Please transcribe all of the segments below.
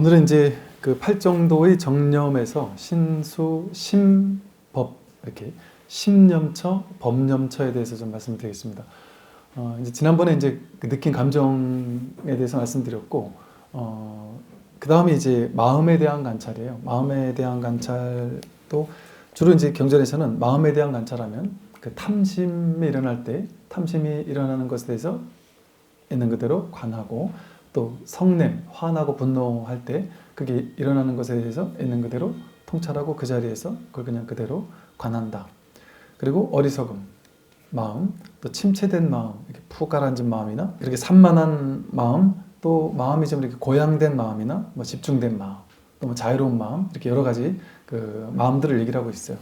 오늘은 이제 그 팔정도의 정념에서 신수, 심법 이렇게 심념처, 법념처에 대해서 좀 말씀드리겠습니다. 이제 지난번에 이제 그 느낀 감정에 대해서 말씀드렸고, 그 다음에 이제 마음에 대한 관찰이에요. 마음에 대한 관찰도 주로 이제 경전에서는 마음에 대한 관찰하면 그 탐심이 일어날 때, 탐심이 일어나는 것에 대해서 있는 그대로 관하고, 또 성냄, 화나고 분노할 때 그게 일어나는 것에 대해서 있는 그대로 통찰하고 그 자리에서 그걸 그냥 그대로 관한다. 그리고 어리석음, 마음, 또 침체된 마음, 이렇게 푹 가라앉은 마음이나 이렇게 산만한 마음, 또 마음이 좀 이렇게 고양된 마음이나 뭐 집중된 마음, 또 뭐 자유로운 마음, 이렇게 여러 가지 그 마음들을 얘기를 하고 있어요.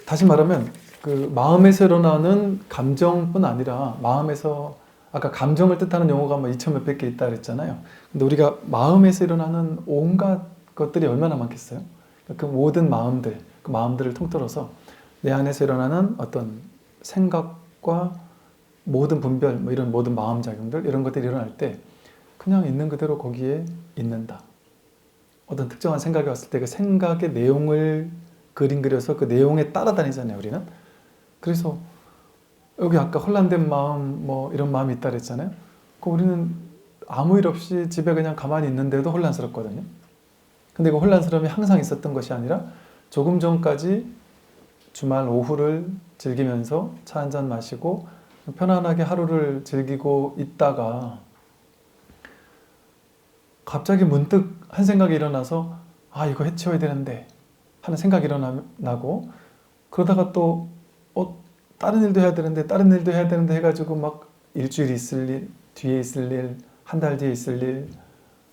다시 말하면 그 마음에서 일어나는 감정뿐 아니라 마음에서 아까 감정을 뜻하는 용어가 뭐 2천 몇백 개 있다 그랬잖아요. 근데 우리가 마음에서 일어나는 온갖 것들이 얼마나 많겠어요? 그 모든 마음들, 그 마음들을 통틀어서 내 안에서 일어나는 어떤 생각과 모든 분별, 뭐 이런 모든 마음작용들, 이런 것들이 일어날 때 그냥 있는 그대로 거기에 있는다. 어떤 특정한 생각이 왔을 때 그 생각의 내용을 그림 그려서 그 내용에 따라다니잖아요, 우리는. 그래서 여기 아까 혼란된 마음, 뭐 이런 마음이 있다 그랬잖아요. 그 우리는 아무 일 없이 집에 그냥 가만히 있는데도 혼란스럽거든요. 근데 그 혼란스러움이 항상 있었던 것이 아니라 조금 전까지 주말 오후를 즐기면서 차 한잔 마시고 편안하게 하루를 즐기고 있다가 갑자기 문득 한 생각이 일어나서 아, 이거 해치워야 되는데 하는 생각이 일어나고, 그러다가 또 다른 일도 해야 되는데 다른 일도 해야 되는데 해가지고 막 일주일 있을 일, 뒤에 있을 일, 한 달 뒤에 있을 일,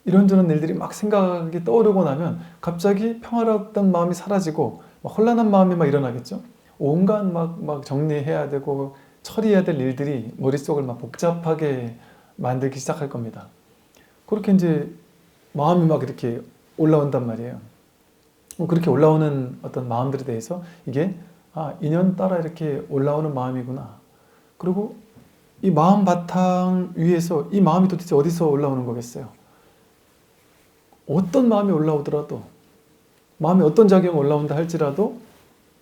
이런저런 일들이 막 생각이 떠오르고 나면 갑자기 평화로웠던 마음이 사라지고 막 혼란한 마음이 막 일어나겠죠. 온갖 막 정리해야 되고 처리해야 될 일들이 머릿속을 막 복잡하게 만들기 시작할 겁니다. 그렇게 이제 마음이 막 이렇게 올라온단 말이에요. 그렇게 올라오는 어떤 마음들에 대해서 이게 인연 따라 이렇게 올라오는 마음이구나. 그리고 이 마음 바탕 위에서 이 마음이 도대체 어디서 올라오는 거겠어요? 어떤 마음이 올라오더라도, 마음에 어떤 작용이 올라온다 할지라도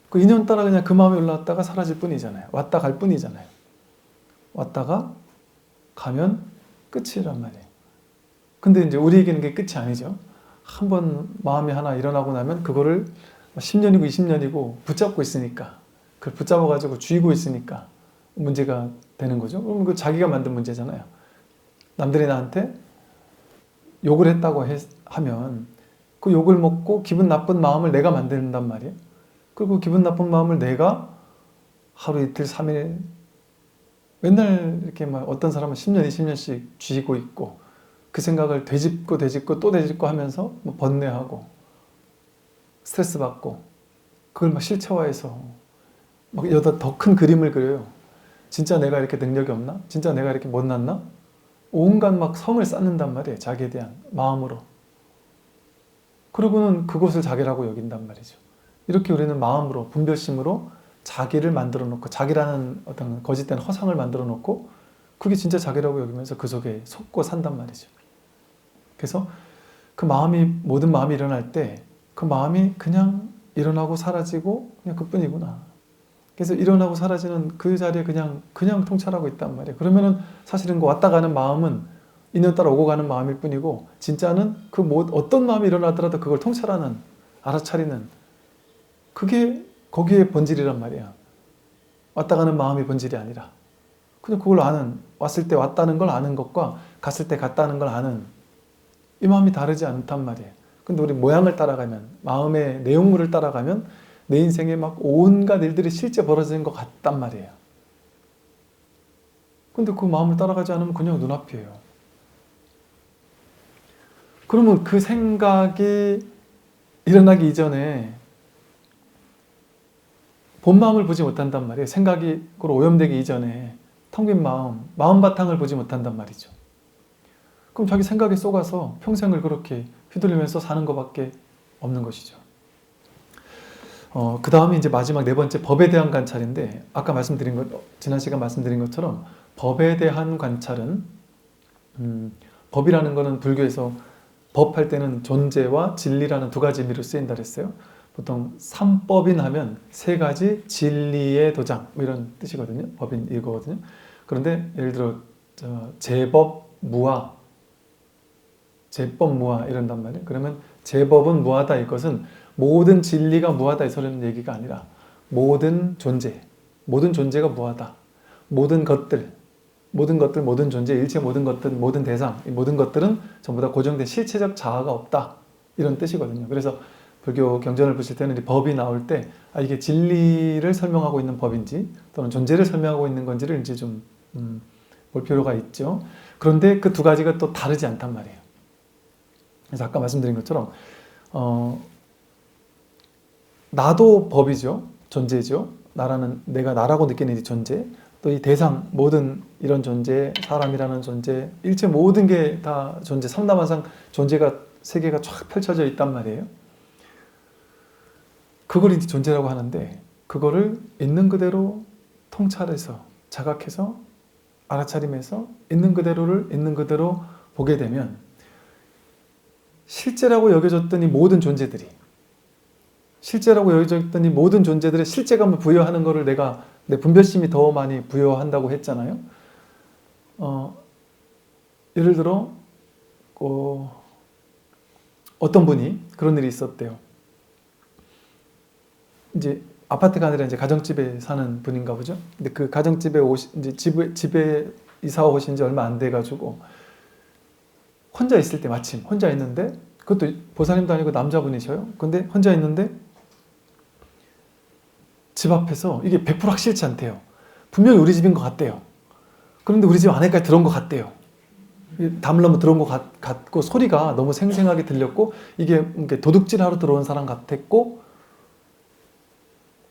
그 인연 따라 그냥 그 마음이 올라왔다가 사라질 뿐이잖아요. 왔다 갈 뿐이잖아요. 왔다가 가면 끝이란 말이에요. 근데 이제 우리에게는 그게 끝이 아니죠. 한번 마음이 하나 일어나고 나면 그거를 10년이고 20년이고 붙잡고 있으니까, 그걸 붙잡아가지고 쥐고 있으니까 문제가 되는 거죠. 그럼 그 자기가 만든 문제잖아요. 남들이 나한테 욕을 했다고 하면 그 욕을 먹고 기분 나쁜 마음을 내가 만든단 말이에요. 그리고 기분 나쁜 마음을 내가 하루 이틀 3일 맨날 이렇게 막 어떤 사람은 10년 20년씩 쥐고 있고 그 생각을 되짚고 또 되짚고 하면서 뭐 번뇌하고 스트레스 받고 그걸 막 실체화해서 막 여기다 더 큰 그림을 그려요. 진짜 내가 이렇게 능력이 없나? 진짜 내가 이렇게 못났나? 온갖 막 성을 쌓는단 말이에요. 자기에 대한 마음으로. 그러고는 그것을 자기라고 여긴단 말이죠. 이렇게 우리는 마음으로, 분별심으로 자기를 만들어 놓고, 자기라는 어떤 거짓된 허상을 만들어 놓고 그게 진짜 자기라고 여기면서 그 속에 속고 산단 말이죠. 그래서 그 마음이, 모든 마음이 일어날 때 그 마음이 그냥 일어나고 사라지고 그냥 그뿐이구나. 그래서 일어나고 사라지는 그 자리에 그냥 통찰하고 있단 말이에요. 그러면은 사실은 그 왔다 가는 마음은 인연 따라 오고 가는 마음일 뿐이고, 진짜는 그 어떤 마음이 일어나더라도 그걸 통찰하는, 알아차리는, 그게 거기에 본질이란 말이야. 왔다 가는 마음이 본질이 아니라 그냥 그걸 아는, 왔을 때 왔다는 걸 아는 것과 갔을 때 갔다는 걸 아는 이 마음이 다르지 않단 말이에요. 근데 우리 모양을 따라가면, 마음의 내용물을 따라가면 내 인생에 막 온갖 일들이 실제 벌어지는 것 같단 말이에요. 근데 그 마음을 따라가지 않으면 그냥 눈앞이에요. 그러면 그 생각이 일어나기 이전에 본 마음을 보지 못한단 말이에요. 생각이 그걸 오염되기 이전에 텅 빈 마음 바탕을 보지 못한단 말이죠. 그럼 자기 생각에 쏘가서 평생을 그렇게 휘둘리면서 사는 것밖에 없는 것이죠. 그 다음에 이제 마지막 네 번째 법에 대한 관찰인데, 아까 지난 시간 말씀드린 것처럼 법에 대한 관찰은 법이라는 것은 불교에서 법 할 때는 존재와 진리라는 두 가지 의미로 쓰인다 그랬어요. 보통 삼법인 하면 세 가지 진리의 도장 뭐 이런 뜻이거든요. 법인 이거거든요. 그런데 예를 들어 제법 무아, 제법 무아 이런단 말이에요. 그러면 제법은 무하다 이것은 모든 진리가 무하다 이 소리는 얘기가 아니라 모든 존재가 무하다. 모든 것들, 모든 존재, 일체 모든 것들, 모든 대상, 이 모든 것들은 전부 다 고정된 실체적 자아가 없다. 이런 뜻이거든요. 그래서 불교 경전을 보실 때는 이 법이 나올 때 이게 진리를 설명하고 있는 법인지 또는 존재를 설명하고 있는 건지를 이제 좀 볼 필요가 있죠. 그런데 그 두 가지가 또 다르지 않단 말이에요. 그래서 아까 말씀드린 것처럼 나도 법이죠. 존재죠. 내가 나라고 느끼는 이 존재, 또 이 대상, 모든 이런 존재, 사람이라는 존재, 일체 모든 게 다 존재, 삼라만상 존재가 세계가 쫙 펼쳐져 있단 말이에요. 그걸 이제 존재라고 하는데 그거를 있는 그대로 통찰해서 자각해서 알아차림해서 있는 그대로를 있는 그대로 보게 되면 실제라고 여겨졌던 이 모든 존재들이 실제라고 여겨졌던 이 모든 존재들의 실제감을 부여하는 것을 내가 내 분별심이 더 많이 부여한다고 했잖아요. 예를 들어 어떤 분이 그런 일이 있었대요. 이제 아파트가 아니라 이제 가정집에 사는 분인가 보죠. 근데 그 가정집에 이제 집에 이사 오신 지 얼마 안 돼가지고 혼자 있을 때 마침 혼자 있는데 그것도 보살님도 아니고 남자분이셔요. 근데 혼자 있는데 집 앞에서 이게 100% 확실치 않대요. 분명히 우리 집인 것 같대요. 그런데 우리 집 안에까지 들어온 것 같대요. 담으려면 들어온 것 같고 소리가 너무 생생하게 들렸고 이게 도둑질하러 들어온 사람 같았고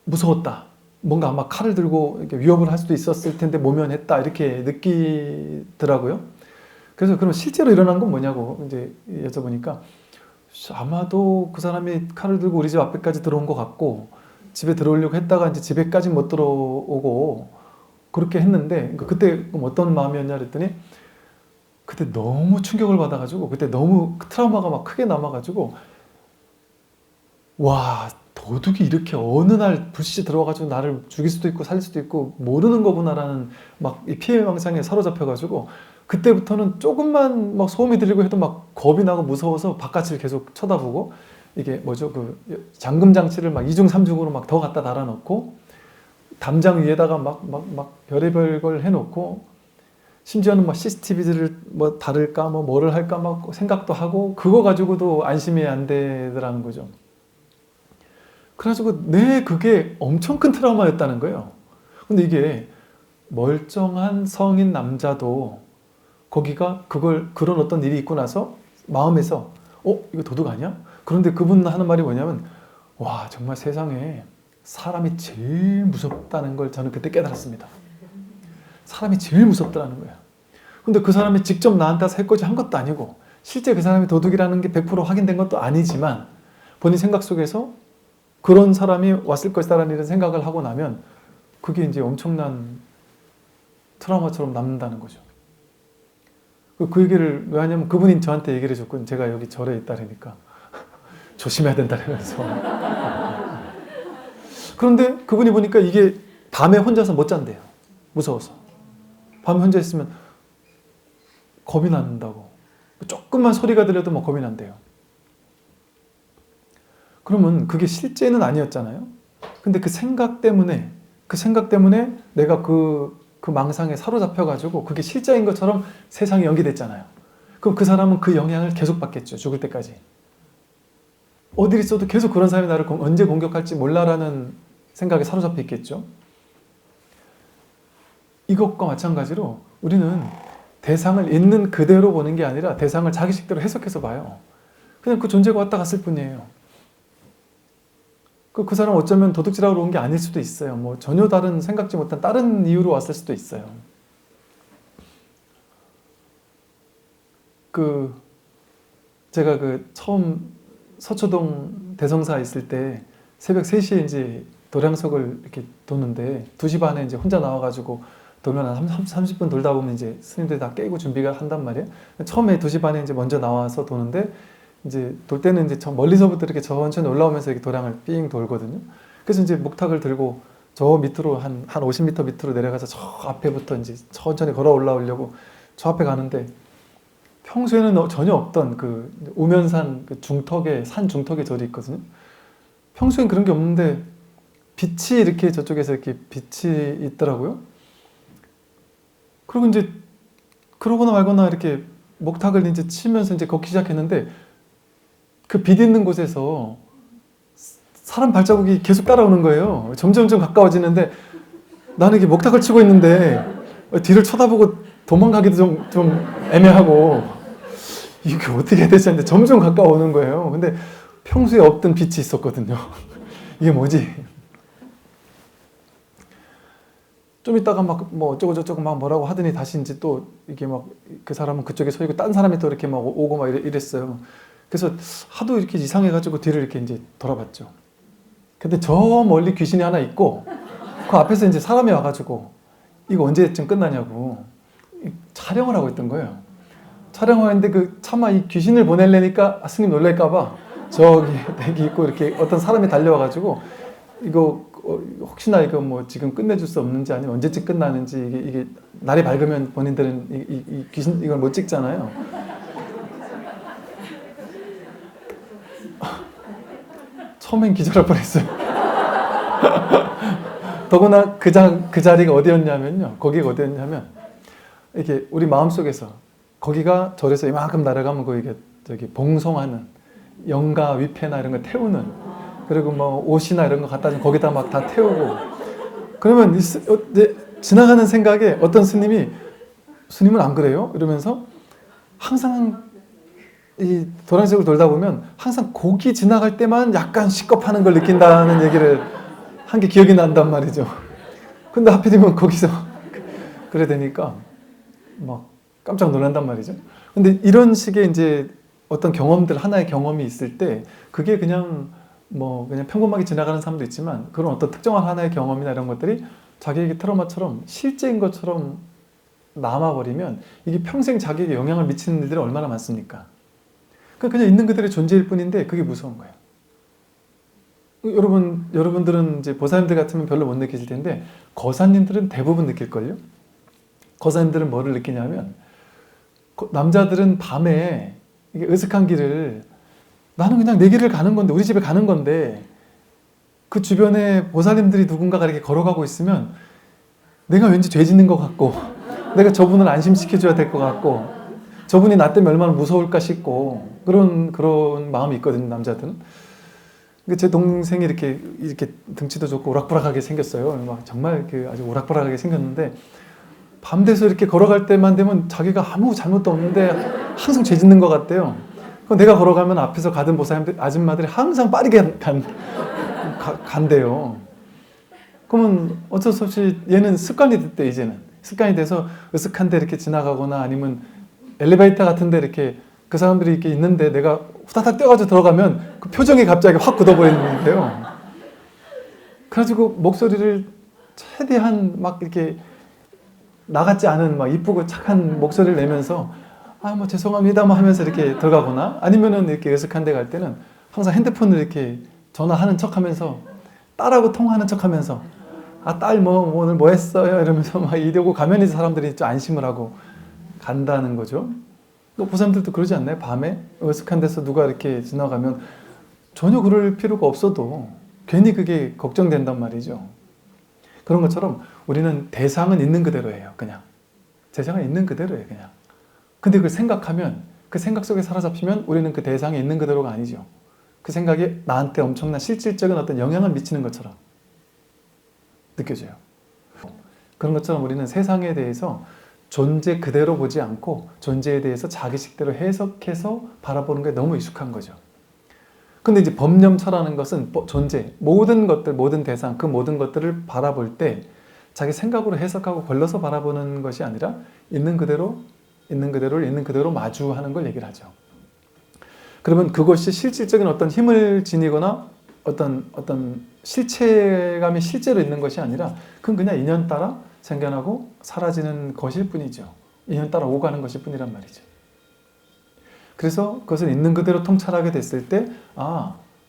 무서웠다. 뭔가 아마 칼을 들고 이렇게 위협을 할 수도 있었을 텐데 모면했다 이렇게 느끼더라고요. 그래서 그럼 실제로 일어난 건 뭐냐고 이제 여쭤보니까 아마도 그 사람이 칼을 들고 우리 집 앞에까지 들어온 것 같고 집에 들어오려고 했다가 이제 집에까지 못 들어오고 그렇게 했는데 그때 어떤 마음이었냐 그랬더니 그때 너무 충격을 받아가지고 그때 너무 트라우마가 막 크게 남아가지고 와 도둑이 이렇게 어느 날 불시에 들어와가지고 나를 죽일 수도 있고 살릴 수도 있고 모르는 거구나라는 막 이 피해망상에 사로잡혀가지고 그때부터는 조금만 막 소음이 들리고 해도 막 겁이 나고 무서워서 바깥을 계속 쳐다보고 이게 뭐죠 그 잠금 장치를 막 2중 3중으로 막 더 갖다 달아놓고 담장 위에다가 막 별의별 걸 해놓고 심지어는 막 CCTV들을 뭐 다를까 뭐를 할까 막 생각도 하고 그거 가지고도 안심이 안 되더라는 거죠. 그래가지고 그게 엄청 큰 트라우마였다는 거예요. 근데 이게 멀쩡한 성인 남자도 거기가 그런 어떤 일이 있고 나서 마음에서 이거 도둑 아니야? 그런데 그분 하는 말이 뭐냐면 와 정말 세상에 사람이 제일 무섭다는 걸 저는 그때 깨달았습니다. 사람이 제일 무섭다는 거예요. 근데 그 사람이 직접 나한테 설거지 한 것도 아니고 실제 그 사람이 도둑이라는 게 100% 확인된 것도 아니지만 본인 생각 속에서 그런 사람이 왔을 것이다라는 이런 생각을 하고 나면 그게 이제 엄청난 트라우마처럼 남는다는 거죠. 그 얘기를 왜 하냐면 그분이 저한테 얘기를 해줬고 제가 여기 절에 있다 그러니까 조심해야 된다 그러면서 그런데 그분이 보니까 이게 밤에 혼자서 못 잔대요. 무서워서. 밤에 혼자 있으면 겁이 난다고. 조금만 소리가 들려도 막 겁이 난대요. 그러면 그게 실제는 아니었잖아요. 근데 그 생각 때문에 내가 그 망상에 사로잡혀가지고 그게 실제인 것처럼 세상이 연기됐잖아요. 그럼 그 사람은 그 영향을 계속 받겠죠. 죽을 때까지. 어디 있어도 계속 그런 사람이 나를 언제 공격할지 몰라라는 생각에 사로잡혀 있겠죠. 이것과 마찬가지로 우리는 대상을 있는 그대로 보는 게 아니라 대상을 자기식대로 해석해서 봐요. 그냥 그 존재가 왔다 갔을 뿐이에요. 그 사람 어쩌면 도둑질하러 온 게 아닐 수도 있어요. 뭐 전혀 다른 생각지 못한 다른 이유로 왔을 수도 있어요. 제가 처음 서초동 대성사 있을 때 새벽 3시에 이제 도량석을 이렇게 도는데 2시 반에 이제 혼자 나와가지고 돌면 한 30분 돌다 보면 이제 스님들이 다 깨고 준비가 한단 말이에요. 처음에 2시 반에 이제 먼저 나와서 도는데 이제 돌 때는 이제 저 멀리서부터 이렇게 천천히 올라오면서 이렇게 도량을 삥 돌거든요. 그래서 이제 목탁을 들고 저 밑으로 한 50m 밑으로 내려가서 저 앞에부터 이제 천천히 걸어 올라오려고 저 앞에 가는데 평소에는 전혀 없던 그 우면산 그 중턱에 산 중턱에 절이 있거든요. 평소엔 그런 게 없는데 빛이 이렇게 저쪽에서 이렇게 빛이 있더라고요. 그리고 이제 그러거나 말거나 이렇게 목탁을 이제 치면서 이제 걷기 시작했는데 그 빛 있는 곳에서 사람 발자국이 계속 따라오는 거예요. 점점점 가까워지는데 나는 이게 목탁을 치고 있는데 뒤를 쳐다보고 도망가기도 좀 애매하고 이게 어떻게 해야 되지 하는데 점점 가까워오는 거예요. 근데 평소에 없던 빛이 있었거든요. 이게 뭐지? 좀 있다가 막 뭐 어쩌고 저쩌고 막 뭐라고 하더니 다시 이제 또 이게 막 그 사람은 그쪽에 서 있고 딴 사람이 또 이렇게 막 오고 막 이랬어요. 그래서 하도 이렇게 이상해가지고 뒤를 이렇게 이제 돌아봤죠. 근데 저 멀리 귀신이 하나 있고 그 앞에서 이제 사람이 와가지고 이거 언제쯤 끝나냐고 촬영을 하고 있던 거예요. 촬영을 했는데 그 차마 이 귀신을 보내려니까 스님 놀랄까봐 저기 대기 있고 이렇게 어떤 사람이 달려와가지고 이거 혹시나 이거 뭐 지금 끝내줄 수 없는지 아니면 언제쯤 끝나는지 이게 날이 밝으면 본인들은 이 귀신 이걸 못 찍잖아요. 처음엔 기절할 뻔했어요. 더구나 그 자리가 어디였냐면요. 거기가 어디였냐면 이게 우리 마음속에서 거기가 절에서 이만큼 날아가면 거기 저기 봉송하는 영가 위패나 이런 거 태우는 그리고 뭐 옷이나 이런 거 갖다 좀 거기다 막 다 태우고 그러면 지나가는 생각에 어떤 스님은 안 그래요? 이러면서 항상 이 도량색을 돌다 보면 항상 고기 지나갈 때만 약간 식겁하는 걸 느낀다는 얘기를 한 게 기억이 난단 말이죠. 근데 하필이면 거기서 그래 되니까 막 깜짝 놀란단 말이죠. 근데 이런 식의 이제 어떤 경험들, 하나의 경험이 있을 때 그게 그냥 평범하게 지나가는 사람도 있지만 그런 어떤 특정한 하나의 경험이나 이런 것들이 자기에게 트라우마처럼 실제인 것처럼 남아버리면 이게 평생 자기에게 영향을 미치는 일들이 얼마나 많습니까? 그냥 있는 그대로의 존재일 뿐인데 그게 무서운 거예요. 여러분들은 이제 보살님들 같으면 별로 못 느끼실 텐데 거사님들은 대부분 느낄걸요? 거사님들은 뭐를 느끼냐면 남자들은 밤에 이게 으슥한 길을 나는 그냥 내 길을 가는 건데 우리 집에 가는 건데 그 주변에 보살님들이 누군가가 이렇게 걸어가고 있으면 내가 왠지 죄 짓는 것 같고 내가 저분을 안심시켜줘야 될 것 같고 저분이 나 때문에 얼마나 무서울까 싶고 그런 마음이 있거든요, 남자들은. 제 동생이 이렇게 등치도 좋고 오락부락하게 생겼어요. 막 정말 아주 오락부락하게 생겼는데 밤 돼서 이렇게 걸어갈 때만 되면 자기가 아무 잘못도 없는데 항상 죄 짓는 것 같대요. 내가 걸어가면 앞에서 가던 보살님들 아줌마들이 항상 빠르게 간대요. 그러면 어쩔 수 없이 얘는 습관이 됐대. 이제는 습관이 돼서 으슥한데 이렇게 지나가거나 아니면 엘리베이터 같은데 이렇게 그 사람들이 이렇게 있는데 내가 후다닥 뛰어가지고 들어가면 그 표정이 갑자기 확 굳어버리는데요. 그래가지고 목소리를 최대한 막 이렇게 나같지 않은 막 이쁘고 착한 목소리를 내면서 뭐 죄송합니다 하면서 이렇게 들어가거나 아니면은 이렇게 으슥한 데 갈 때는 항상 핸드폰을 이렇게 전화하는 척 하면서 딸하고 통화하는 척 하면서 딸 오늘 뭐 했어요? 이러면서 막 이러고 가면 이제 사람들이 좀 안심을 하고 간다는 거죠. 보살님들도 그러지 않나요? 밤에 어색한 데서 누가 이렇게 지나가면 전혀 그럴 필요가 없어도 괜히 그게 걱정된단 말이죠. 그런 것처럼 우리는 대상은 있는 그대로예요. 그냥 대상은 있는 그대로예요. 그냥. 근데 그걸 생각하면 그 생각 속에 사로잡히면 우리는 그 대상에 있는 그대로가 아니죠. 그 생각이 나한테 엄청난 실질적인 어떤 영향을 미치는 것처럼 느껴져요. 그런 것처럼 우리는 세상에 대해서 존재 그대로 보지 않고 존재에 대해서 자기식대로 해석해서 바라보는 게 너무 익숙한 거죠. 근데 이제 법념처라는 것은 존재, 모든 것들, 모든 대상, 그 모든 것들을 바라볼 때 자기 생각으로 해석하고 걸러서 바라보는 것이 아니라 있는 그대로를 있는 그대로 마주하는 걸 얘기를 하죠. 그러면 그것이 실질적인 어떤 힘을 지니거나 어떤 실체감이 실제로 있는 것이 아니라 그건 그냥 인연 따라 생겨나고 사라지는 것일 뿐이죠. 인연 따라 오가는 것일 뿐이란 말이죠. 그래서 그것을 있는 그대로 통찰하게 됐을 때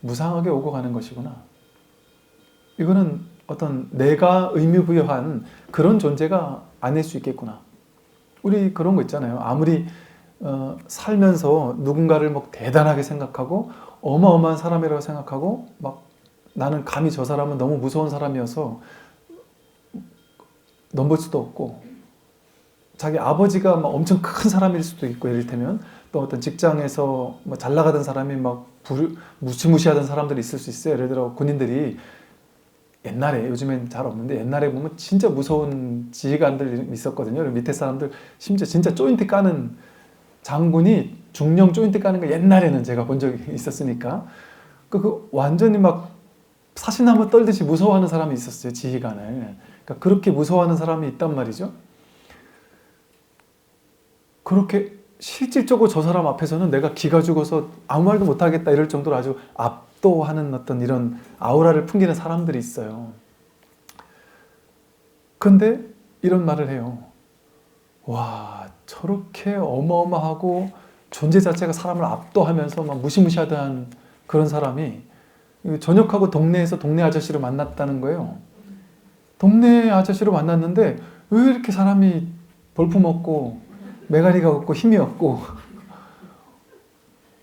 무상하게 오고 가는 것이구나. 이거는 어떤 내가 의미부여한 그런 존재가 아닐 수 있겠구나. 우리 그런 거 있잖아요. 아무리 살면서 누군가를 막 대단하게 생각하고 어마어마한 사람이라고 생각하고 막 나는 감히 저 사람은 너무 무서운 사람이어서 넘볼 수도 없고, 자기 아버지가 막 엄청 큰 사람일 수도 있고, 예를 들면 또 어떤 직장에서 뭐 잘 나가던 사람이 막 무시무시하던 사람들이 있을 수 있어요. 예를 들어 군인들이 옛날에, 요즘엔 잘 없는데 옛날에 보면 진짜 무서운 지휘관들 있었거든요. 밑에 사람들 심지어 진짜 조인트 까는 장군이 중령 조인트 까는 거 옛날에는 제가 본 적이 있었으니까 그 완전히 막 사시나무 떨듯이 무서워하는 사람이 있었어요. 지휘관을. 그러니까 그렇게 무서워하는 사람이 있단 말이죠. 그렇게 실질적으로 저 사람 앞에서는 내가 기가 죽어서 아무 말도 못하겠다 이럴 정도로 아주 압도하는 어떤 이런 아우라를 풍기는 사람들이 있어요. 근데 이런 말을 해요. 와, 저렇게 어마어마하고 존재 자체가 사람을 압도하면서 막 무시무시하다한 그런 사람이 전역하고 동네에서 동네 아저씨를 만났다는 거예요. 동네 아저씨로 만났는데 왜 이렇게 사람이 볼품없고 메가리가 없고 힘이 없고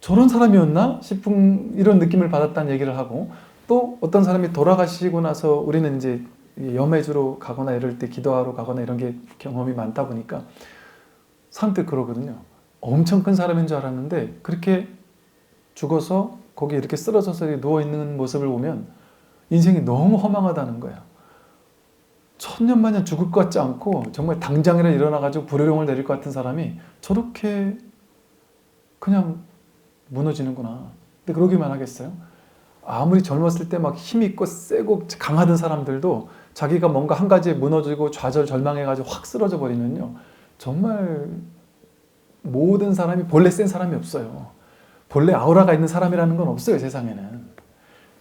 저런 사람이었나 싶은 이런 느낌을 받았다는 얘기를 하고, 또 어떤 사람이 돌아가시고 나서 우리는 이제 염해주로 가거나 이럴 때 기도하러 가거나 이런 게 경험이 많다 보니까 사람들 그러거든요. 엄청 큰 사람인 줄 알았는데 그렇게 죽어서 거기 이렇게 쓰러져서 누워있는 모습을 보면 인생이 너무 허망하다는 거예요. 천년만년 죽을 것 같지 않고 정말 당장이라 일어나가지고 불효령을 내릴 것 같은 사람이 저렇게 그냥 무너지는구나. 근데 그러기만 하겠어요? 아무리 젊었을 때 막 힘 있고 세고 강하던 사람들도 자기가 뭔가 한 가지에 무너지고 좌절 절망해가지고 확 쓰러져 버리면요, 정말 모든 사람이 본래 센 사람이 없어요. 본래 아우라가 있는 사람이라는 건 없어요, 세상에는.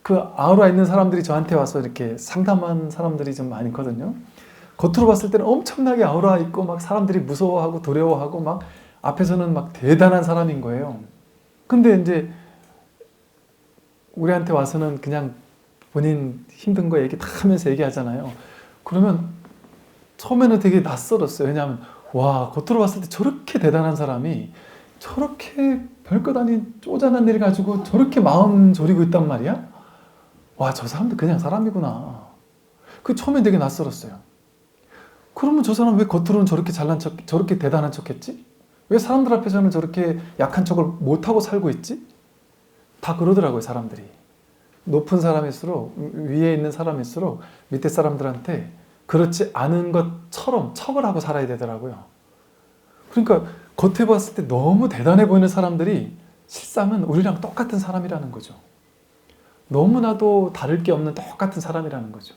그 아우라 있는 사람들이 저한테 와서 이렇게 상담한 사람들이 좀 많거든요. 겉으로 봤을 때는 엄청나게 아우라 있고 막 사람들이 무서워하고 두려워하고 막 앞에서는 막 대단한 사람인 거예요. 근데 이제 우리한테 와서는 그냥 본인 힘든 거 얘기 다 하면서 얘기하잖아요. 그러면 처음에는 되게 낯설었어요. 왜냐하면 와, 겉으로 봤을 때 저렇게 대단한 사람이 저렇게 별것 아닌 쪼잔한 일 가지고 저렇게 마음 졸이고 있단 말이야? 와, 저 사람도 그냥 사람이구나. 그 처음엔 되게 낯설었어요. 그러면 저 사람 왜 겉으로는 저렇게 잘난 척, 저렇게 대단한 척 했지? 왜 사람들 앞에서는 저렇게 약한 척을 못하고 살고 있지? 다 그러더라고요, 사람들이. 높은 사람일수록, 위에 있는 사람일수록 밑에 사람들한테 그렇지 않은 것처럼 척을 하고 살아야 되더라고요. 그러니까 겉에 봤을 때 너무 대단해 보이는 사람들이 실상은 우리랑 똑같은 사람이라는 거죠. 너무나도 다를 게 없는 똑같은 사람이라는 거죠.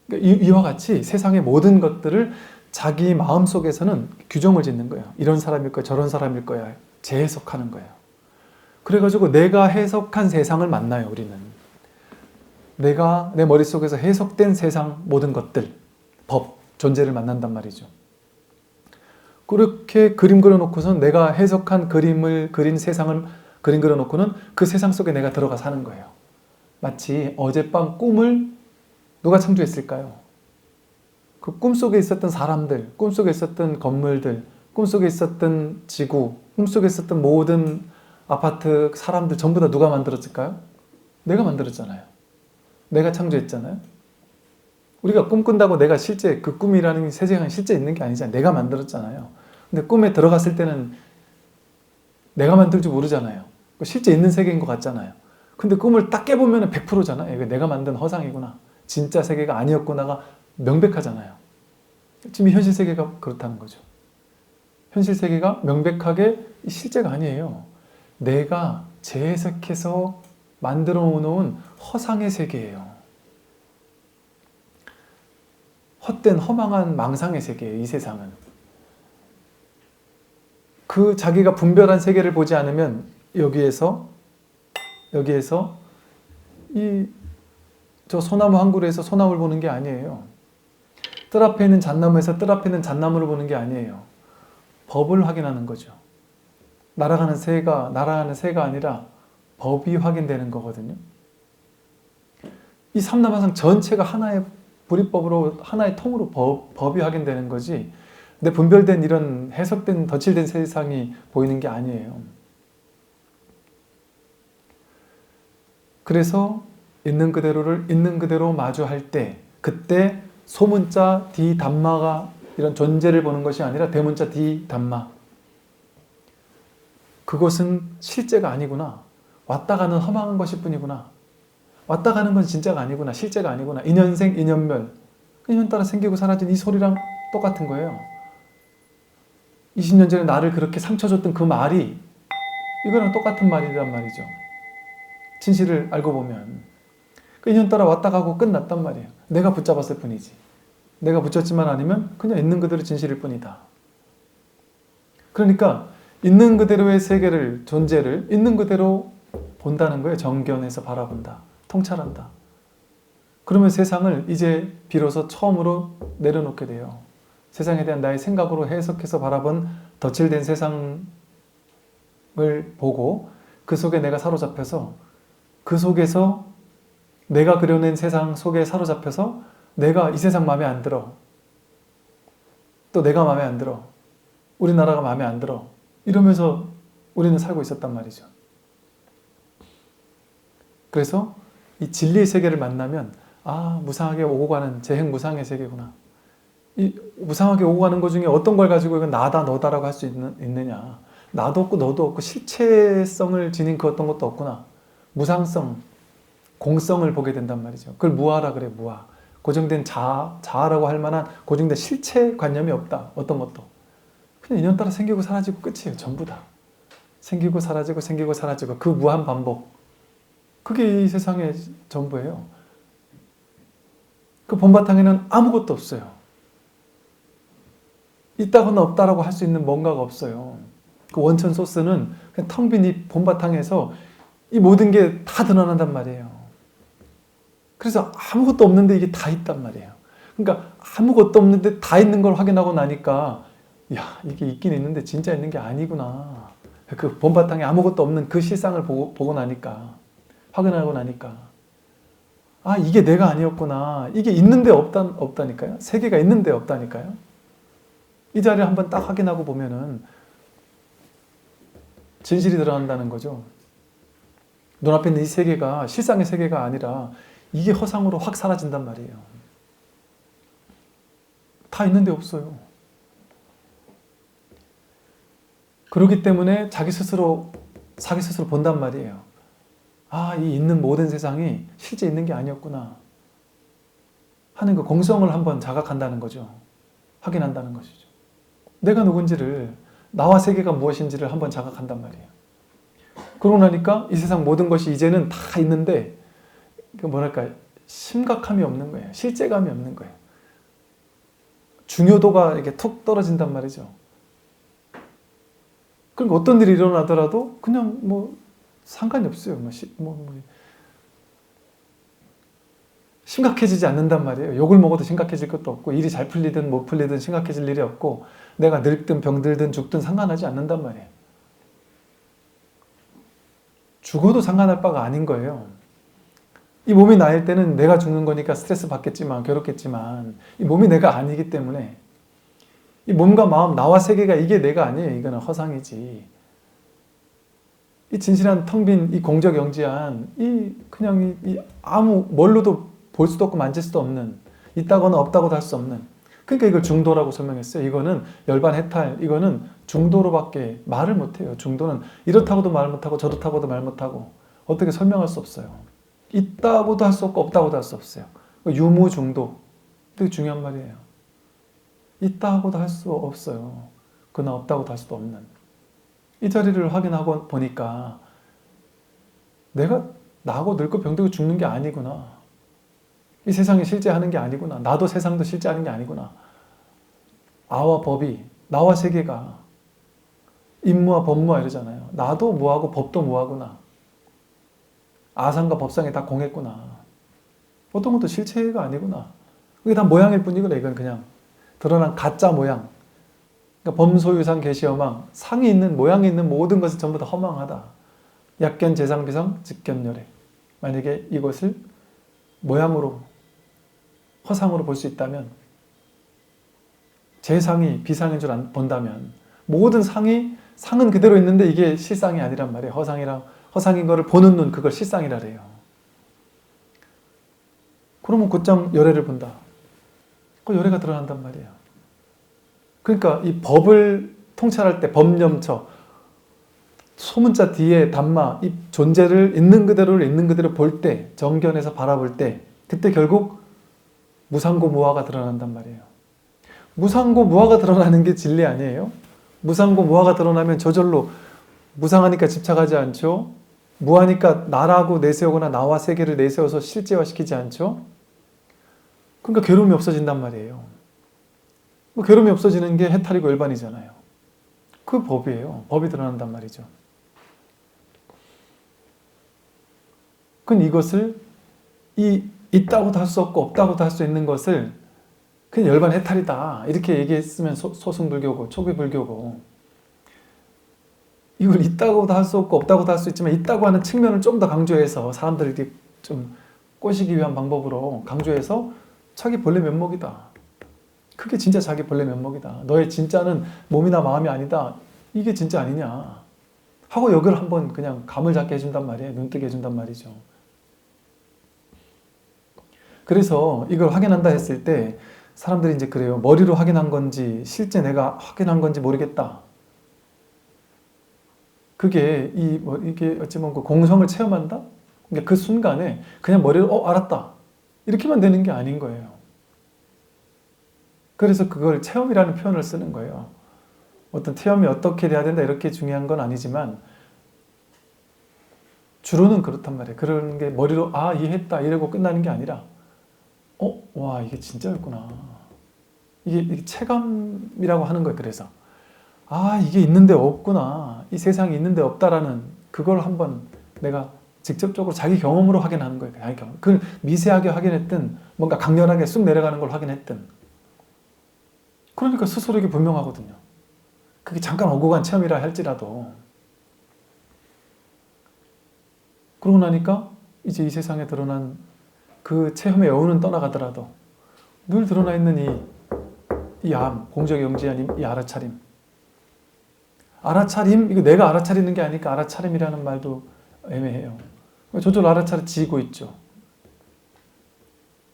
그러니까 이와 같이 세상의 모든 것들을 자기 마음속에서는 규정을 짓는 거예요. 이런 사람일 거야, 저런 사람일 거야. 재해석하는 거예요. 그래가지고 내가 해석한 세상을 만나요, 우리는. 내가 내 머릿속에서 해석된 세상 모든 것들, 법, 존재를 만난단 말이죠. 그렇게 그림 그려놓고선 내가 해석한 그림을 그린 세상을 그림 그려놓고는 그 세상 속에 내가 들어가 사는 거예요. 마치 어젯밤 꿈을 누가 창조했을까요? 그 꿈속에 있었던 사람들, 꿈속에 있었던 건물들, 꿈속에 있었던 지구, 꿈속에 있었던 모든 아파트, 사람들 전부 다 누가 만들었을까요? 내가 만들었잖아요. 내가 창조했잖아요. 우리가 꿈꾼다고 내가 실제 그 꿈이라는 세상이 실제 있는 게 아니잖아요. 내가 만들었잖아요. 근데 꿈에 들어갔을 때는 내가 만들 줄 모르잖아요. 실제 있는 세계인 것 같잖아요. 근데 꿈을 딱 깨보면 100%잖아요. 이거 내가 만든 허상이구나. 진짜 세계가 아니었구나가 명백하잖아요. 지금 현실 세계가 그렇다는 거죠. 현실 세계가 명백하게 실제가 아니에요. 내가 재해석해서 만들어 놓은 허상의 세계예요. 헛된 허망한 망상의 세계예요, 이 세상은. 그 자기가 분별한 세계를 보지 않으면 여기에서 저 소나무 한 그루에서 소나무를 보는 게 아니에요. 뜰 앞에 있는 잣나무에서 뜰 앞에 있는 잣나무를 보는 게 아니에요. 법을 확인하는 거죠. 날아가는 새가 아니라 법이 확인되는 거거든요. 이 삼라만상 전체가 하나의 불이법으로 하나의 통으로 법이 확인되는 거지, 근데 분별된 이런 해석된 덧칠된 세상이 보이는 게 아니에요. 그래서 있는 그대로를 있는 그대로 마주할 때, 그때 소문자 디 담마가 이런 존재를 보는 것이 아니라 대문자 디 담마, 그것은 실제가 아니구나, 왔다 가는 허망한 것일 뿐이구나, 왔다 가는 건 진짜가 아니구나, 실제가 아니구나, 인연생 인연멸, 인연 따라 생기고 사라진 이 소리랑 똑같은 거예요. 20년 전에 나를 그렇게 상처 줬던 그 말이 이거랑 똑같은 말이란 말이죠. 진실을 알고 보면 그 인연 따라 왔다 가고 끝났단 말이에요. 내가 붙잡았을 뿐이지, 내가 붙였지만 아니면 그냥 있는 그대로 진실일 뿐이다. 그러니까 있는 그대로의 세계를, 존재를 있는 그대로 본다는 거예요. 정견해서 바라본다, 통찰한다. 그러면 세상을 이제 비로소 처음으로 내려놓게 돼요. 세상에 대한 나의 생각으로 해석해서 바라본 덧칠된 세상을 보고 그 속에 내가 사로잡혀서, 그 속에서 내가 그려낸 세상 속에 사로잡혀서 내가 이 세상 마음에 안 들어, 또 내가 마음에 안 들어, 우리나라가 마음에 안 들어, 이러면서 우리는 살고 있었단 말이죠. 그래서 이 진리의 세계를 만나면 무상하게 오고 가는 재행무상의 세계구나. 이 무상하게 오고 가는 것 중에 어떤 걸 가지고 이건 나다 너다라고 할 수 있느냐. 나도 없고 너도 없고 실체성을 지닌 그 어떤 것도 없구나. 무상성, 공성을 보게 된단 말이죠. 그걸 무아라 그래, 무아. 고정된 자아라고 할 만한 고정된 실체 관념이 없다. 어떤 것도. 그냥 인연 따라 생기고 사라지고 끝이에요. 전부 다. 생기고 사라지고 생기고 사라지고 그 무한 반복. 그게 이 세상의 전부예요. 그 본바탕에는 아무것도 없어요. 있다거나 없다라고 할 수 있는 뭔가가 없어요. 그 원천 소스는 그냥 텅 빈 이 본바탕에서 이 모든 게 다 드러난단 말이에요. 그래서 아무것도 없는데 이게 다 있단 말이에요. 그러니까 아무것도 없는데 다 있는 걸 확인하고 나니까 이게 있긴 있는데 진짜 있는 게 아니구나. 그 본바탕에 아무것도 없는 그 실상을 보고 나니까, 확인하고 나니까 이게 내가 아니었구나. 이게 있는데 없다니까요. 세계가 있는데 없다니까요. 이 자리를 한번 딱 확인하고 보면은 진실이 드러난다는 거죠. 눈앞에 있는 이 세계가 실상의 세계가 아니라 이게 허상으로 확 사라진단 말이에요. 다 있는데 없어요. 그렇기 때문에 자기 스스로 본단 말이에요. 이 있는 모든 세상이 실제 있는 게 아니었구나 하는 그 공성을 한번 자각한다는 거죠. 확인한다는 것이죠. 내가 누군지를, 나와 세계가 무엇인지를 한번 자각한단 말이에요. 그러고 나니까 이 세상 모든 것이 이제는 다 있는데 심각함이 없는 거예요. 실제감이 없는 거예요. 중요도가 이렇게 툭 떨어진단 말이죠. 그러니까 어떤 일이 일어나더라도 그냥 상관이 없어요. 심각해지지 않는단 말이에요. 욕을 먹어도 심각해질 것도 없고, 일이 잘 풀리든 못 풀리든 심각해질 일이 없고, 내가 늙든 병들든 죽든 상관하지 않는단 말이에요. 죽어도 상관할 바가 아닌 거예요. 이 몸이 나일 때는 내가 죽는 거니까 스트레스 받겠지만, 괴롭겠지만, 이 몸이 내가 아니기 때문에 이 몸과 마음, 나와 세계가 이게 내가 아니에요. 이거는 허상이지. 이 진실한 텅 빈 이 공적영지한 그냥 아무 뭘로도 볼 수도 없고 만질 수도 없는, 있다거나 없다고도 할 수 없는, 그러니까 이걸 중도라고 설명했어요. 이거는 열반 해탈, 이거는 중도로밖에 말을 못해요. 중도는 이렇다고도 말 못하고 저렇다고도 말 못하고 어떻게 설명할 수 없어요. 있다고도 할 수 없고 없다고도 할 수 없어요. 유무중도, 되게 중요한 말이에요. 있다고도 할 수 없어요. 그러나 없다고도 할 수도 없는 이 자리를 확인하고 보니까 내가 나하고 늙고 병들고 죽는 게 아니구나. 이 세상이 실제하는 게 아니구나. 나도 세상도 실제하는 게 아니구나. 아와 법이, 나와 세계가 인무와 법무와 이러잖아요. 나도 무하고 법도 무하구나. 아상과 법상이 다 공했구나. 어떤 것도 실체가 아니구나. 그게 다 모양일 뿐이구나. 이건 그냥 드러난 가짜 모양. 그러니까 범소유상 계시허망, 상이 있는 모양이 있는 모든 것은 전부 다 허망하다. 약견 재상비상 직견열애. 만약에 이것을 모양으로 허상으로 볼 수 있다면, 재상이 비상인 줄 본다면 모든 상은 그대로 있는데 이게 실상이 아니란 말이에요. 허상인 거를 보는 눈, 그걸 실상이라 그래요. 그러면 곧장 열애를 본다. 그 열애가 드러난단 말이에요. 그러니까 이 법을 통찰할 때 법념처, 소문자 뒤에 담마, 이 존재를 있는 그대로 볼 때, 정견에서 바라볼 때, 그때 결국 무상고 무아가 드러난단 말이에요. 무상고 무아가 드러나는 게 진리 아니에요? 무상고 무아가 드러나면 저절로 무상하니까 집착하지 않죠? 무하니까 나라고 내세우거나 나와 세계를 내세워서 실제화시키지 않죠? 그러니까 괴로움이 없어진단 말이에요. 괴로움이 없어지는 게 해탈이고 열반이잖아요. 그 법이에요. 법이 드러난단 말이죠. 그럼 이것을 있다고도 할 수 없고 없다고도 할 수 있는 것을 그냥 열반 해탈이다 이렇게 얘기했으면 소승불교고 초기불교고, 이걸 있다고도 할 수 없고 없다고도 할 수 있지만 있다고 하는 측면을 좀 더 강조해서 사람들이 좀 꼬시기 위한 방법으로 강조해서 자기 본래 면목이다. 그게 진짜 자기 본래 면목이다. 너의 진짜는 몸이나 마음이 아니다. 이게 진짜 아니냐 하고 여기를 한번 그냥 감을 잡게 해준단 말이에요. 눈뜨게 해준단 말이죠. 그래서 이걸 확인한다 했을 때 사람들이 이제 그래요. 머리로 확인한 건지 실제 내가 확인한 건지 모르겠다. 그게 이게 어찌 보면 그 공성을 체험한다? 그러니까 그 순간에 그냥 머리로 알았다. 이렇게만 되는 게 아닌 거예요. 그래서 그걸 체험이라는 표현을 쓰는 거예요. 어떤 체험이 어떻게 돼야 된다 이렇게 중요한 건 아니지만 주로는 그렇단 말이에요. 그런 게 머리로 이해했다 이러고 끝나는 게 아니라 와 이게 진짜였구나. 이게 체감이라고 하는 거예요. 그래서 이게 있는데 없구나. 이 세상이 있는데 없다라는 그걸 한번 내가 직접적으로 자기 경험으로 확인하는 거예요. 자기 경험. 그걸 미세하게 확인했든 뭔가 강렬하게 쑥 내려가는 걸 확인했든. 그러니까 스스로에게 분명하거든요. 그게 잠깐 오고 간 체험이라 할지라도. 그러고 나니까 이제 이 세상에 드러난 그 체험의 여운은 떠나가더라도 늘 드러나 있는 이 암, 공적이 영지한 이 알아차림. 알아차림, 이거 내가 알아차리는 게 아니니까 알아차림이라는 말도 애매해요. 저절로 알아차려지고 있죠.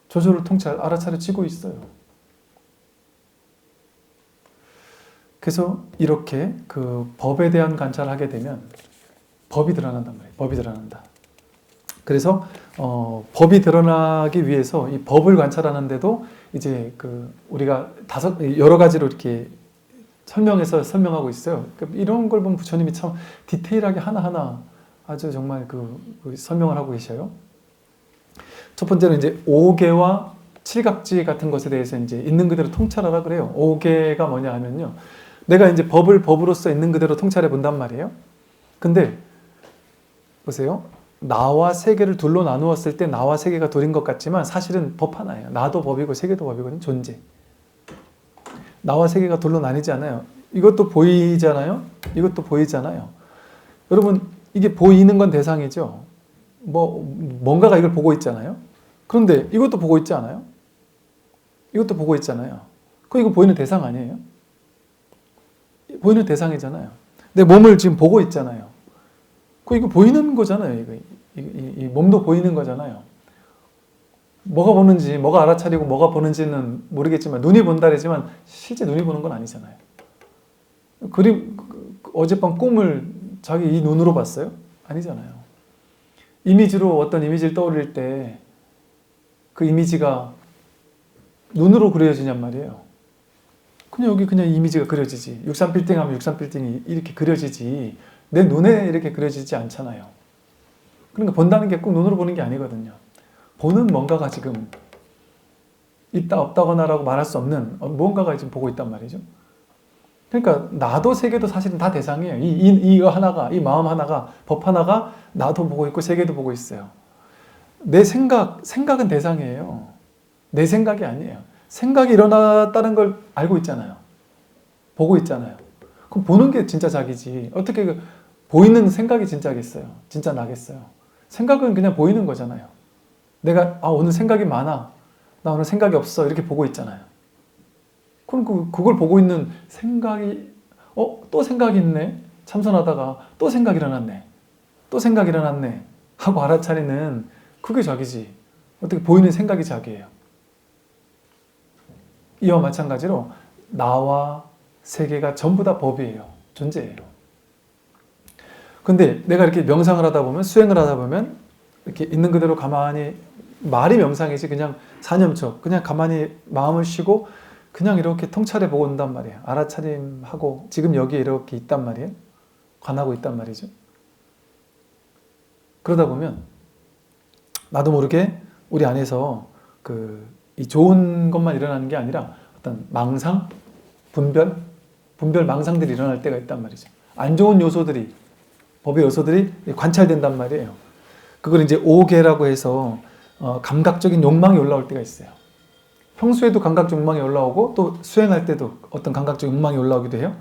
저절로 알아차려지고 있어요. 그래서 이렇게 그 법에 대한 관찰을 하게 되면 법이 드러난단 말이에요. 법이 드러난다. 그래서 법이 드러나기 위해서 이 법을 관찰하는데도 이제 우리가 여러 가지로 이렇게 설명하고 있어요. 그러니까 이런 걸 보면 부처님이 참 디테일하게 하나하나 아주 정말 설명을 하고 계셔요. 첫 번째는 이제 오계와 칠각지 같은 것에 대해서 이제 있는 그대로 통찰하라 그래요. 오계가 뭐냐 하면요. 내가 이제 법을 법으로서 있는 그대로 통찰해 본단 말이에요. 근데 보세요. 나와 세계를 둘로 나누었을 때 나와 세계가 둘인 것 같지만 사실은 법 하나예요. 나도 법이고 세계도 법이거든요. 존재. 나와 세계가 둘로 나뉘지 않아요. 이것도 보이잖아요. 이것도 보이잖아요. 여러분 이게 보이는 건 대상이죠. 뭔가가 이걸 보고 있잖아요. 그런데 이것도 보고 있지 않아요? 이것도 보고 있잖아요. 이거 보이는 대상 아니에요? 보이는 대상이잖아요. 내 몸을 지금 보고 있잖아요. 이거 보이는 거잖아요. 이 몸도 보이는 거잖아요. 뭐가 보는지, 뭐가 알아차리고 뭐가 보는지는 모르겠지만 눈이 본다 그러지만 실제 눈이 보는 건 아니잖아요. 어젯밤 꿈을 자기 이 눈으로 봤어요? 아니잖아요. 이미지로 어떤 이미지를 떠올릴 때 그 이미지가 눈으로 그려지냔 말이에요. 여기 그냥 이미지가 그려지지. 63빌딩 하면 63빌딩이 이렇게 그려지지. 내 눈에 이렇게 그려지지 않잖아요. 그러니까 본다는 게 꼭 눈으로 보는 게 아니거든요. 보는 뭔가가 지금 있다 없다거나라고 말할 수 없는 무언가가 지금 보고 있단 말이죠. 그러니까 나도 세계도 사실은 다 대상이에요. 이거 하나가, 이 마음 하나가, 법 하나가 나도 보고 있고 세계도 보고 있어요. 내 생각은 대상이에요. 내 생각이 아니에요. 생각이 일어났다는 걸 알고 있잖아요. 보고 있잖아요. 그럼 보는 게 진짜 자기지. 어떻게 보이는 생각이 진짜겠어요? 진짜 나겠어요? 생각은 그냥 보이는 거잖아요. 내가 오늘 생각이 많아. 나 오늘 생각이 없어. 이렇게 보고 있잖아요. 그럼 그걸 보고 있는 생각이 또 생각이 있네. 참선하다가 또 생각이 일어났네. 또 생각이 일어났네. 하고 알아차리는 그게 자기지. 어떻게 보이는 생각이 자기예요. 이와 마찬가지로 나와 세계가 전부 다 법이에요. 존재예요. 근데 내가 이렇게 명상을 하다 보면, 수행을 하다 보면 이렇게 있는 그대로 가만히, 말이 명상이지 그냥 사념처, 그냥 가만히 마음을 쉬고 그냥 이렇게 통찰해 보고 온단 말이에요. 알아차림하고 지금 여기에 이렇게 있단 말이에요. 관하고 있단 말이죠. 그러다 보면 나도 모르게 우리 안에서 이 좋은 것만 일어나는 게 아니라 어떤 망상, 분별 망상들이 일어날 때가 있단 말이죠. 안 좋은 요소들이, 법의 요소들이 관찰된단 말이에요. 그걸 이제 오계라고 해서 감각적인 욕망이 올라올 때가 있어요. 평소에도 감각적 욕망이 올라오고 또 수행할 때도 어떤 감각적 욕망이 올라오기도 해요.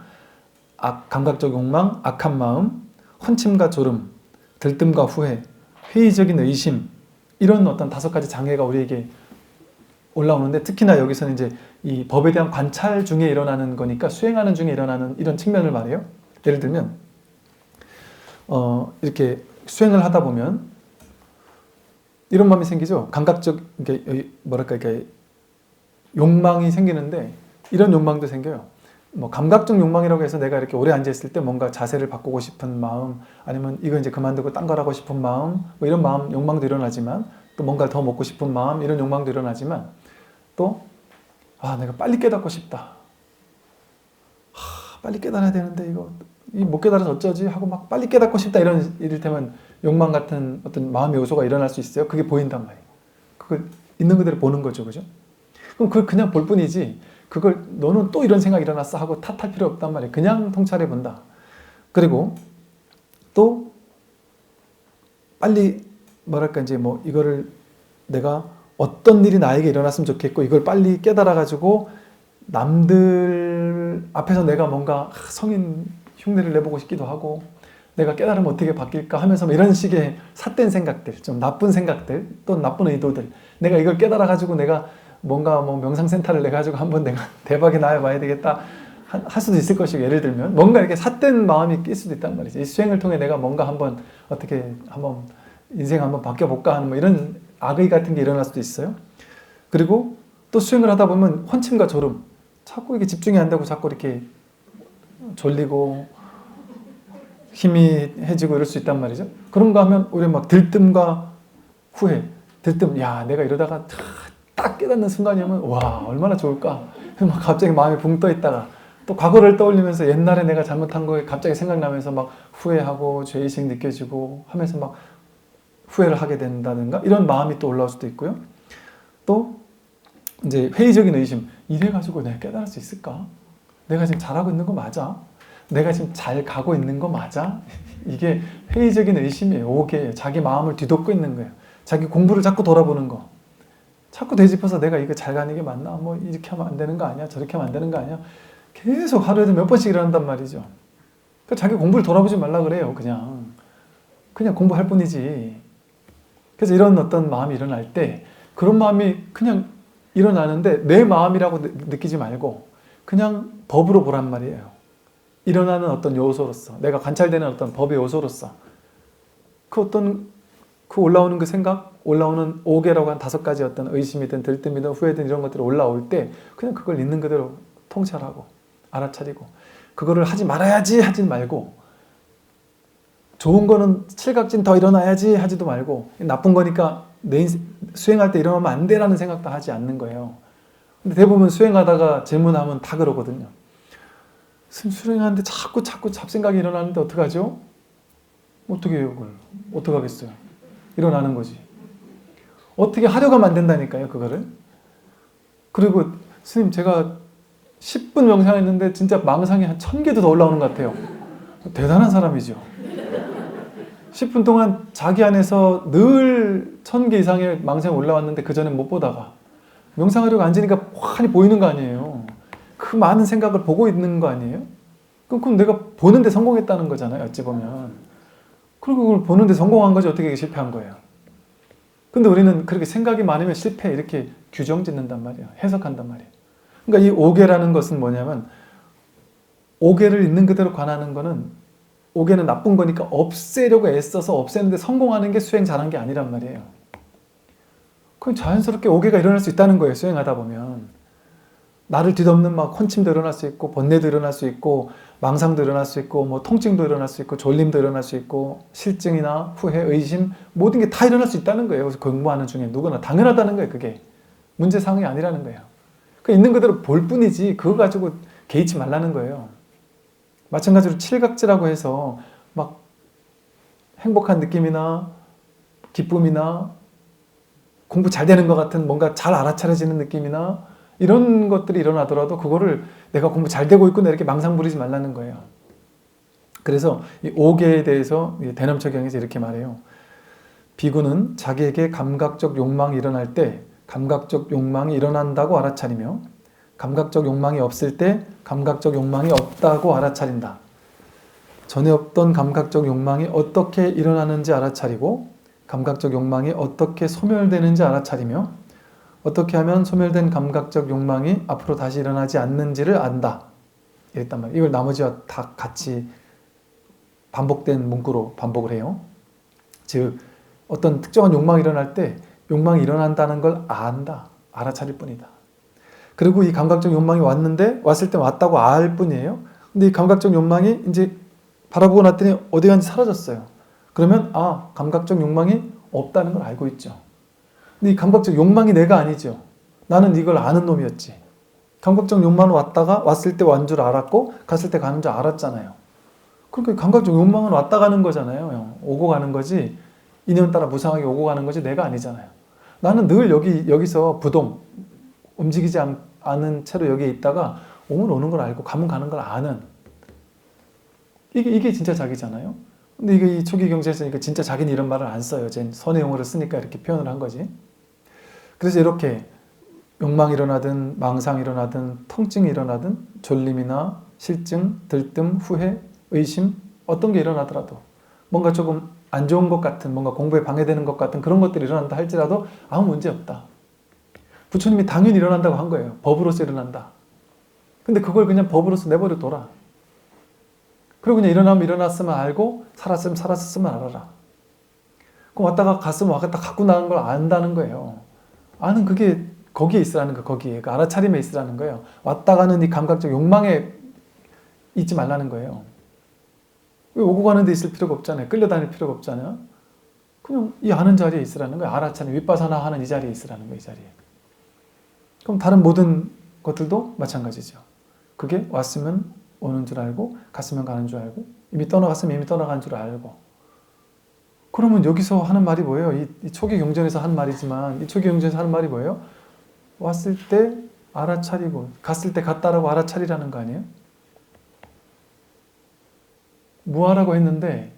감각적 욕망, 악한 마음, 혼침과 졸음, 들뜸과 후회, 회의적인 의심, 이런 어떤 5가지 장애가 우리에게 올라오는데, 특히나 여기서는 이제 이 법에 대한 관찰 중에 일어나는 거니까 수행하는 중에 일어나는 이런 측면을 말해요. 예를 들면 이렇게 수행을 하다 보면 이런 마음이 생기죠. 감각적, 이렇게 욕망이 생기는데, 이런 욕망도 생겨요. 감각적 욕망이라고 해서 내가 이렇게 오래 앉아있을 때 뭔가 자세를 바꾸고 싶은 마음, 아니면 이거 이제 그만두고 딴 걸 하고 싶은 마음, 이런 마음, 욕망도 일어나지만, 또 뭔가 더 먹고 싶은 마음, 이런 욕망도 일어나지만, 또 내가 빨리 깨닫고 싶다. 빨리 깨달아야 되는데 이거 못 깨달아서 어쩌지? 하고 막 빨리 깨닫고 싶다, 이런 이를테면 욕망 같은 어떤 마음의 요소가 일어날 수 있어요. 그게 보인단 말이에요. 그걸 있는 그대로 보는 거죠. 그죠? 그럼 그걸 그냥 볼 뿐이지, 그걸 너는 또 이런 생각이 일어났어 하고 탓할 필요 없단 말이에요. 그냥 통찰해 본다. 그리고 또 빨리 이거를 내가 어떤 일이 나에게 일어났으면 좋겠고, 이걸 빨리 깨달아가지고 남들 앞에서 내가 뭔가 성인 흉내를 내보고 싶기도 하고, 내가 깨달으면 어떻게 바뀔까 하면서 이런 식의 삿된 생각들, 좀 나쁜 생각들, 또 나쁜 의도들, 내가 이걸 깨달아가지고 내가 뭔가 명상센터를 내가지고 한번 내가 대박이 나봐야 되겠다 할 수도 있을 것이고, 예를 들면 뭔가 이렇게 삿된 마음이 낄 수도 있단 말이죠. 이 수행을 통해 내가 뭔가 한번 어떻게 한번 인생 한번 바뀌어볼까 하는 이런 악의 같은 게 일어날 수도 있어요. 그리고 또 수행을 하다 보면 혼침과 졸음, 자꾸 이게 집중이 안 되고 자꾸 이렇게 졸리고 희미해지고 이럴 수 있단 말이죠. 그런가 하면 우리 들뜸과 후회, 야 내가 이러다가 딱 깨닫는 순간이 오면 와 얼마나 좋을까. 막 갑자기 마음이 붕 떠 있다가 또 과거를 떠올리면서 옛날에 내가 잘못한 거에 갑자기 생각나면서 막 후회하고 죄의식 느껴지고 하면서 막 후회를 하게 된다든가, 이런 마음이 또 올라올 수도 있고요. 또 이제 회의적인 의심, 이래가지고 내가 깨달을 수 있을까? 내가 지금 잘하고 있는 거 맞아? 내가 지금 잘 가고 있는 거 맞아? 이게 회의적인 의심이에요. 오게 자기 마음을 뒤덮고 있는 거예요. 자기 공부를 자꾸 돌아보는 거, 자꾸 되짚어서 내가 이거 잘 가는 게 맞나? 이렇게 하면 안 되는 거 아니야? 저렇게 하면 안 되는 거 아니야? 계속 하루에도 몇 번씩 일어난단 말이죠. 그러니까 자기 공부를 돌아보지 말라 그래요. 그냥 공부할 뿐이지. 그래서 이런 어떤 마음이 일어날 때, 그런 마음이 그냥 일어나는데 내 마음이라고 느끼지 말고 그냥 법으로 보란 말이에요. 일어나는 어떤 요소로서, 내가 관찰되는 어떤 법의 요소로서, 그 올라오는 그 생각, 올라오는 오계라고 한 5가지 어떤 의심이든 들뜸이든 후회든 이런 것들이 올라올 때 그냥 그걸 있는 그대로 통찰하고 알아차리고, 그거를 하지 말아야지 하진 말고, 좋은 거는 칠각진 더 일어나야지 하지도 말고, 나쁜 거니까 내 인생 수행할 때 일어나면 안 돼라는 생각도 하지 않는 거예요. 근데 대부분 수행하다가 질문하면 다 그러거든요. 수행하는데 자꾸 잡생각이 일어나는데 어떡하죠? 어떻게 해요 그걸? 어떡하겠어요? 일어나는 거지. 어떻게 하려고 하면 안 된다니까요 그거를. 그리고 스님 제가 10분 명상했는데 진짜 망상이 한 1000개도 더 올라오는 것 같아요. 대단한 사람이죠. 10분 동안 자기 안에서 늘 1000개 이상의 망상이 올라왔는데 그전엔 못 보다가 명상하려고 앉으니까 환히 보이는 거 아니에요. 그 그 많은 생각을 보고 있는 거 아니에요? 그럼 내가 보는데 성공했다는 거잖아요, 어찌 보면. 그리고 그걸 보는데 성공한 거지 어떻게 실패한 거예요? 근데 우리는 그렇게 생각이 많으면 실패 이렇게 규정 짓는단 말이에요. 해석한단 말이에요. 그러니까 이 오계라는 것은 뭐냐면 오계를 있는 그대로 관하는 거는 오계는 나쁜 거니까 없애려고 애써서 없애는데 성공하는 게 수행 잘한 게 아니란 말이에요. 그럼 자연스럽게 오계가 일어날 수 있다는 거예요. 수행하다 보면. 나를 뒤덮는 막 혼침도 일어날 수 있고 번뇌도 일어날 수 있고 망상도 일어날 수 있고 뭐 통증도 일어날 수 있고 졸림도 일어날 수 있고 실증이나 후회, 의심 모든 게 다 일어날 수 있다는 거예요. 그래서 공부하는 중에 누구나 당연하다는 거예요. 그게 문제사항이 아니라는 거예요. 그 있는 그대로 볼 뿐이지 그거 가지고 개의치 말라는 거예요. 마찬가지로 칠각지라고 해서 막 행복한 느낌이나 기쁨이나 공부 잘 되는 것 같은 뭔가 잘 알아차려지는 느낌이나 이런 것들이 일어나더라도 그거를 내가 공부 잘 되고 있구나 이렇게 망상 부리지 말라는 거예요. 그래서 이 오계에 대해서 대남처경에서 이렇게 말해요. 비구는 자기에게 감각적 욕망이 일어날 때 감각적 욕망이 일어난다고 알아차리며 감각적 욕망이 없을 때 감각적 욕망이 없다고 알아차린다. 전에 없던 감각적 욕망이 어떻게 일어나는지 알아차리고 감각적 욕망이 어떻게 소멸되는지 알아차리며 어떻게 하면 소멸된 감각적 욕망이 앞으로 다시 일어나지 않는지를 안다. 이랬단 말이에요. 이걸 나머지와 다 같이 반복된 문구로 반복을 해요. 즉 어떤 특정한 욕망이 일어날 때 욕망이 일어난다는 걸 안다. 알아차릴 뿐이다. 그리고 이 감각적 욕망이 왔을 때 왔다고 알 뿐이에요. 근데 이 감각적 욕망이 이제 바라보고 났더니 어디 간지 사라졌어요. 그러면 감각적 욕망이 없다는 걸 알고 있죠. 근데 이 감각적 욕망이 내가 아니죠. 나는 이걸 아는 놈이었지. 감각적 욕망은 왔을 때 완 줄 알았고 갔을 때 가는 줄 알았잖아요. 그러니까 감각적 욕망은 왔다 가는 거잖아요. 오고 가는 거지. 인연 따라 무상하게 오고 가는 거지 내가 아니잖아요. 나는 늘 여기서 부동, 움직이지 않은 채로 여기에 있다가 오면 오는 걸 알고 가면 가는 걸 아는 이게 진짜 자기잖아요. 근데 이 초기 경제에서 진짜 자기는 이런 말을 안 써요. 제 선의 용어를 쓰니까 이렇게 표현을 한 거지. 그래서 이렇게 욕망이 일어나든 망상이 일어나든 통증이 일어나든 졸림이나 실증, 들뜸, 후회, 의심 어떤 게 일어나더라도 뭔가 조금 안 좋은 것 같은 뭔가 공부에 방해되는 것 같은 그런 것들이 일어난다 할지라도 아무 문제 없다. 부처님이 당연히 일어난다고 한 거예요. 법으로서 일어난다. 근데 그걸 그냥 법으로서 내버려 둬라. 그리고 그냥 일어나면 일어났으면 알고 살았으면 살았으면 알아라. 그럼 왔다가 갔으면 왔다 갖고 나간 걸 안다는 거예요. 아는 그게 거기에 있으라는 거, 거기에. 그 알아차림에 있으라는 거예요. 왔다 가는 이 감각적 욕망에 있지 말라는 거예요. 왜 오고 가는 데 있을 필요가 없잖아요. 끌려다닐 필요가 없잖아요. 그냥 이 아는 자리에 있으라는 거예요. 알아차림, 윗바사나 하는 이 자리에 있으라는 거예요. 이 자리에. 그럼 다른 모든 것들도 마찬가지죠. 그게 왔으면 오는 줄 알고 갔으면 가는 줄 알고 이미 떠나갔으면 이미 떠나간 줄 알고 그러면 여기서 하는 말이 뭐예요? 이 초기 경전에서 한 말이지만 이 초기 경전에서 하는 말이 뭐예요? 왔을 때 알아차리고 갔을 때 갔다라고 알아차리라는 거 아니에요? 무하라고 했는데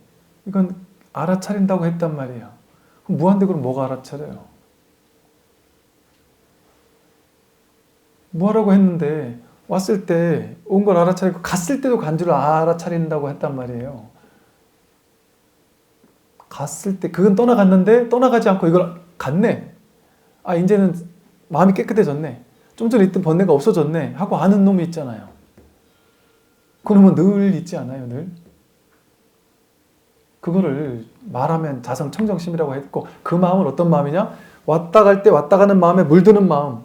이건 알아차린다고 했단 말이에요. 그럼 무한데 그럼 뭐가 알아차려요? 무하라고 했는데 왔을 때 온 걸 알아차리고 갔을 때도 간 줄 알아차린다고 했단 말이에요. 갔을 때 그건 떠나갔는데 떠나가지 않고 이걸 갔네. 이제는 마음이 깨끗해졌네. 좀 전에 있던 번뇌가 없어졌네 하고 아는 놈이 있잖아요. 그러면 늘 있지 않아요? 늘? 그거를 말하면 자성청정심이라고 했고 그 마음은 어떤 마음이냐? 왔다 갈 때 왔다 가는 마음에 물드는 마음.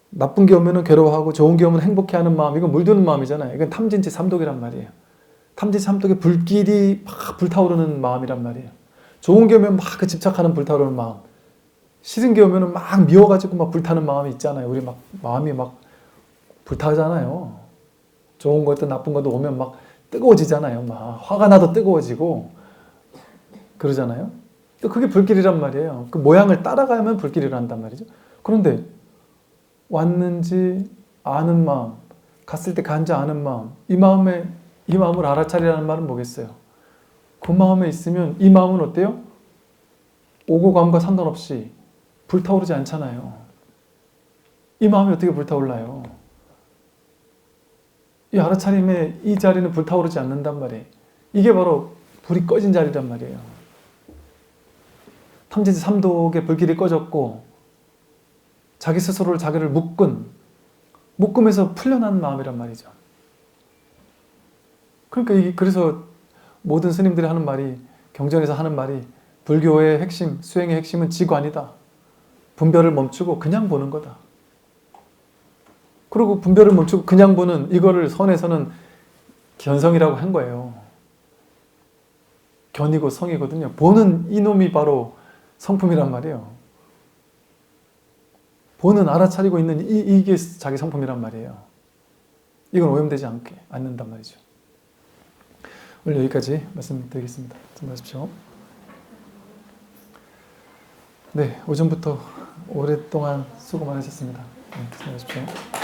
나쁜 게 오면 괴로워하고 좋은 게 오면 행복해하는 마음. 이건 물드는 마음이잖아요. 이건 탐진치 삼독이란 말이에요. 탐진치 삼독의 불길이 막 불타오르는 마음이란 말이에요. 좋은 게 오면 막 그 집착하는 불타오르는 마음. 싫은 게 오면 막 미워가지고 막 불타는 마음이 있잖아요. 우리 막 마음이 막 불타잖아요. 좋은 것도 나쁜 것도 오면 막 뜨거워지잖아요. 막 화가 나도 뜨거워지고 그러잖아요. 그게 불길이란 말이에요. 그 모양을 따라가면 불길이 난단 말이죠. 그런데 왔는지 아는 마음, 갔을 때 간지 아는 마음, 이 마음을 알아차리라는 말은 뭐겠어요? 그 마음에 있으면 이 마음은 어때요? 오고 감과 상관없이 불타오르지 않잖아요. 이 마음이 어떻게 불타올라요? 이 알아차림의 이 자리는 불타오르지 않는단 말이에요. 이게 바로 불이 꺼진 자리란 말이에요. 탐진치 삼독의 불길이 꺼졌고 자기 스스로를 자기를 묶음에서 풀려난 마음이란 말이죠. 그러니까 그래서 모든 스님들이 하는 말이, 경전에서 하는 말이, 불교의 핵심, 수행의 핵심은 지관이다. 분별을 멈추고 그냥 보는 거다. 그리고 분별을 멈추고 그냥 보는 이거를 선에서는 견성이라고 한 거예요. 견이고 성이거든요. 보는 이놈이 바로 성품이란 말이에요. 보는, 알아차리고 있는 이게 자기 성품이란 말이에요. 이건 오염되지 않는단 말이죠. 오늘 여기까지 말씀드리겠습니다. 수고하십시오. 네, 오전부터 오랫동안 수고 많으셨습니다. 네, 수고하십시오.